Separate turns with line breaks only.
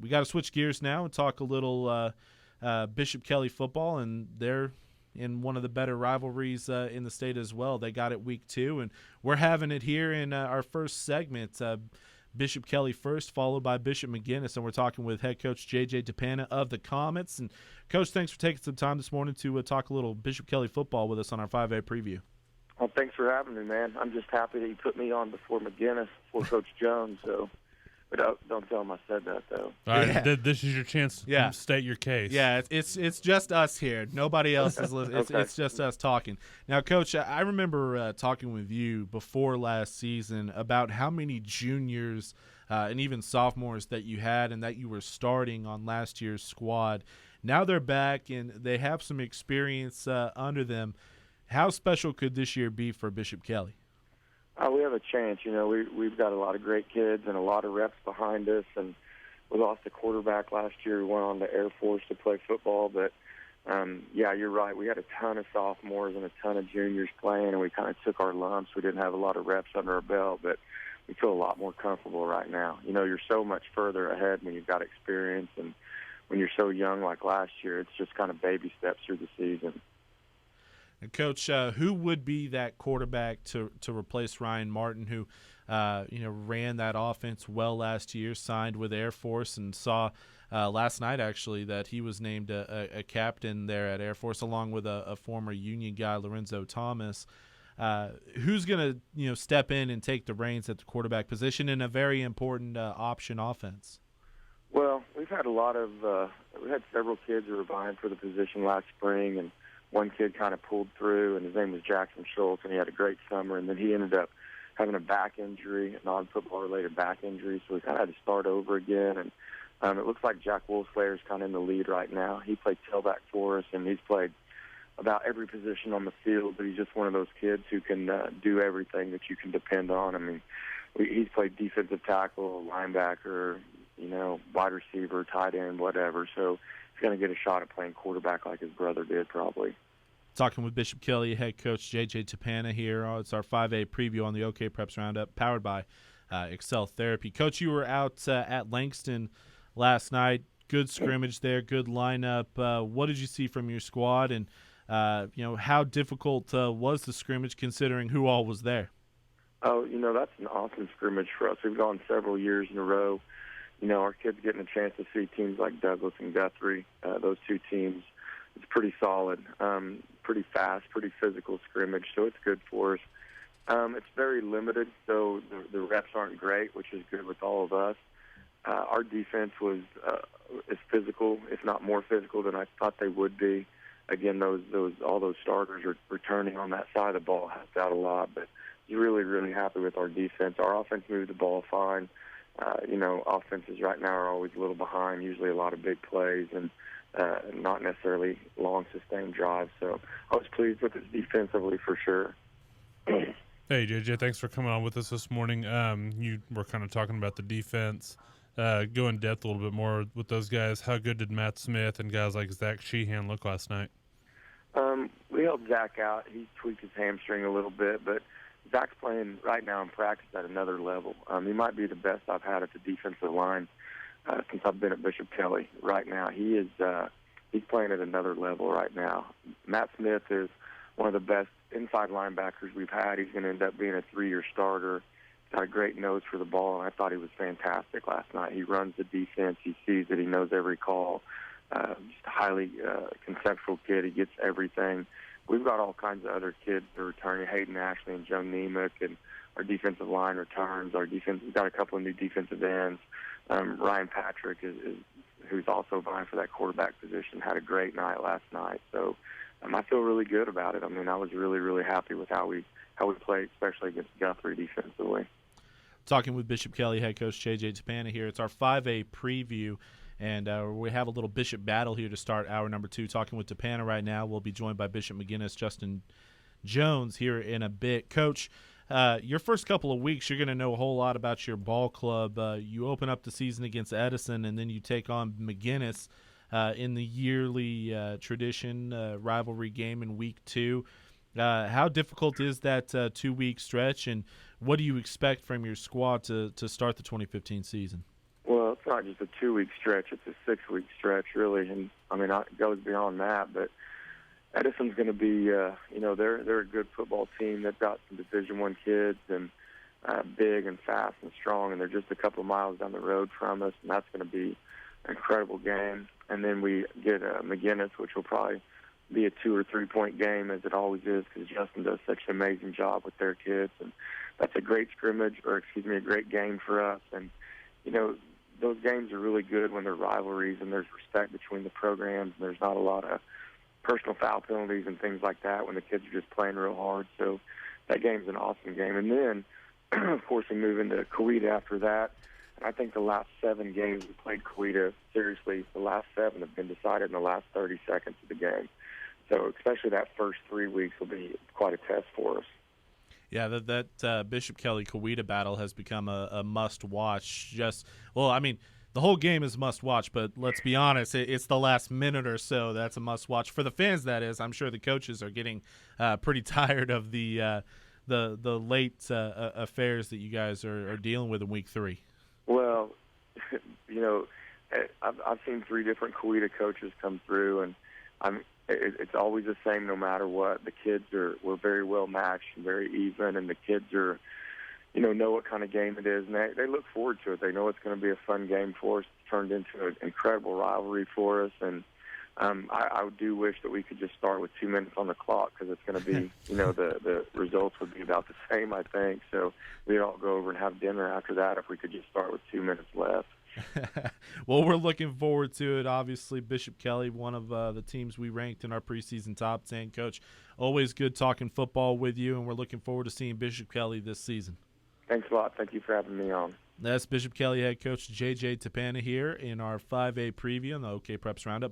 we got to switch gears now and talk a little Bishop Kelley football, and they're in one of the better rivalries in the state as well. They got it week 2, and we're having it here in our first segment. Bishop Kelley first, followed by Bishop McGinnis, and we're talking with head coach J.J. Tappana of the Comets. And, Coach, thanks for taking some time this morning to talk a little Bishop Kelley football with us on our 5A preview.
Well, thanks for having me, man. I'm just happy that you put me on before McGinnis, before Coach Jones. So, but don't tell him I said that, though.
All right, this is your chance to state your case.
Yeah, it's just us here. Nobody else is listening.
Okay.
It's just us talking. Now, Coach, I remember talking with you before last season about how many juniors and even sophomores that you had and that you were starting on last year's squad. Now they're back, and they have some experience under them. How special could this year be for Bishop Kelley?
We have a chance. You know, we've got a lot of great kids and a lot of reps behind us, and we lost a quarterback last year. We went on to Air Force to play football, but, yeah, you're right. We had a ton of sophomores and a ton of juniors playing, and we kind of took our lumps. We didn't have a lot of reps under our belt, but we feel a lot more comfortable right now. You know, you're so much further ahead when you've got experience, and when you're so young like last year, it's just kind of baby steps through the season.
And Coach, who would be that quarterback to replace Ryan Martin, who ran that offense well last year, signed with Air Force, and saw last night actually that he was named a captain there at Air Force along with a former Union guy, Lorenzo Thomas. Who's going to step in and take the reins at the quarterback position in a very important option offense?
Well, we've had we had several kids who were vying for the position last spring, and one kid kind of pulled through, and his name was Jackson Schultz, and he had a great summer, and then he ended up having a back injury, a non-football related back injury, so we kind of had to start over again. And it looks like Jack Wolfslayer is kind of in the lead right now. He played tailback for us, and he's played about every position on the field, but he's just one of those kids who can do everything that you can depend on. I mean, he's played defensive tackle, linebacker, wide receiver, tight end, whatever. So he's going to get a shot at playing quarterback like his brother did probably.
Talking with Bishop Kelley head coach J.J. Tappana here. It's our 5A preview on the OKPreps Round Up, powered by Excel Therapy. Coach, you were out at Langston last night. Good scrimmage there, good lineup. What did you see from your squad, and how difficult was the scrimmage considering who all was there?
Oh, that's an awesome scrimmage for us. We've gone several years in a row. Our kids getting a chance to see teams like Douglas and Guthrie, those two teams. It's pretty solid, pretty fast, pretty physical scrimmage, so it's good for us. It's very limited, so the reps aren't great, which is good with all of us. Our defense was as physical, if not more physical, than I thought they would be. Again, all those starters are returning on that side of the ball, helped out a lot, but really, really happy with our defense. Our offense moved the ball fine. Offenses right now are always a little behind, usually a lot of big plays and not necessarily long, sustained drives. So I was pleased with it defensively for sure.
Hey, JJ, thanks for coming on with us this morning. You were kind of talking about the defense. Go in depth a little bit more with those guys. How good did Matt Smith and guys like Zach Sheehan look last night?
We helped Zach out. He tweaked his hamstring a little bit, but Zach's playing right now in practice at another level. He might be the best I've had at the defensive line since I've been at Bishop Kelley. Right now, he's playing at another level right now. Matt Smith is one of the best inside linebackers we've had. He's going to end up being a 3-year starter. Got a great nose for the ball, and I thought he was fantastic last night. He runs the defense. He sees it. He knows every call. Just a highly conceptual kid. He gets everything. We've got all kinds of other kids that are returning, Hayden Ashley and Joe Nemec, and our defensive line returns. We've got a couple of new defensive ends. Ryan Patrick, who's also vying for that quarterback position, had a great night last night. So I feel really good about it. I mean, I was really, really happy with how we played, especially against Guthrie defensively.
Talking with Bishop Kelley head coach J.J. Tappana here. It's our 5A preview, and we have a little Bishop battle here to start hour number 2. Talking with Tappana right now. We'll be joined by Bishop McGinnis, Justin Jones here in a bit. Coach, your first couple of weeks, you're going to know a whole lot about your ball club. You open up the season against Edison, and then you take on McGinnis in the yearly tradition rivalry game in week 2. How difficult is that 2-week stretch, and what do you expect from your squad to start the 2015 season?
Well, it's not just a 2-week stretch; it's a 6-week stretch, really. And I mean, it goes beyond that. But Edison's going to be, they're a good football team. They've got some Division I kids and big and fast and strong, and they're just a couple of miles down the road from us, and that's going to be an incredible game. And then we get McGinnis, which will probably be a 2 or 3 point game, as it always is, because Justin does such an amazing job with their kids, and that's a great a great game for us. And those games are really good when they're rivalries and there's respect between the programs, and there's not a lot of personal foul penalties and things like that when the kids are just playing real hard. So that game's an awesome game. And then, of course, we move into Coweta after that. And I think the last 7 games we played Coweta, seriously, the last 7 have been decided in the last 30 seconds of the game. So especially that first 3 weeks will be quite a test for us.
Yeah, that Bishop Kelley Coweta battle has become a must-watch. The whole game is must-watch, but let's be honest, it's the last minute or so that's a must-watch. For the fans, that is. I'm sure the coaches are getting pretty tired of the late affairs that you guys are dealing with in week 3.
Well, I've seen 3 different Coweta coaches come through, and it's always the same no matter what. The kids we're very well matched and very even, and the kids are, know what kind of game it is, and they look forward to it. They know it's going to be a fun game for us. It's turned into an incredible rivalry for us, and I do wish that we could just start with 2 minutes on the clock, because it's going to be, the results would be about the same, I think. So we'd all go over and have dinner after that if we could just start with 2 minutes left.
Well, we're looking forward to it. Obviously, Bishop Kelley, one of the teams we ranked in our preseason top 10. Coach, always good talking football with you, and we're looking forward to seeing Bishop Kelley this season.
Thanks a lot. Thank you for having me on.
That's Bishop Kelley head coach J.J. Tappana here in our 5A preview on the OKPreps Round Up.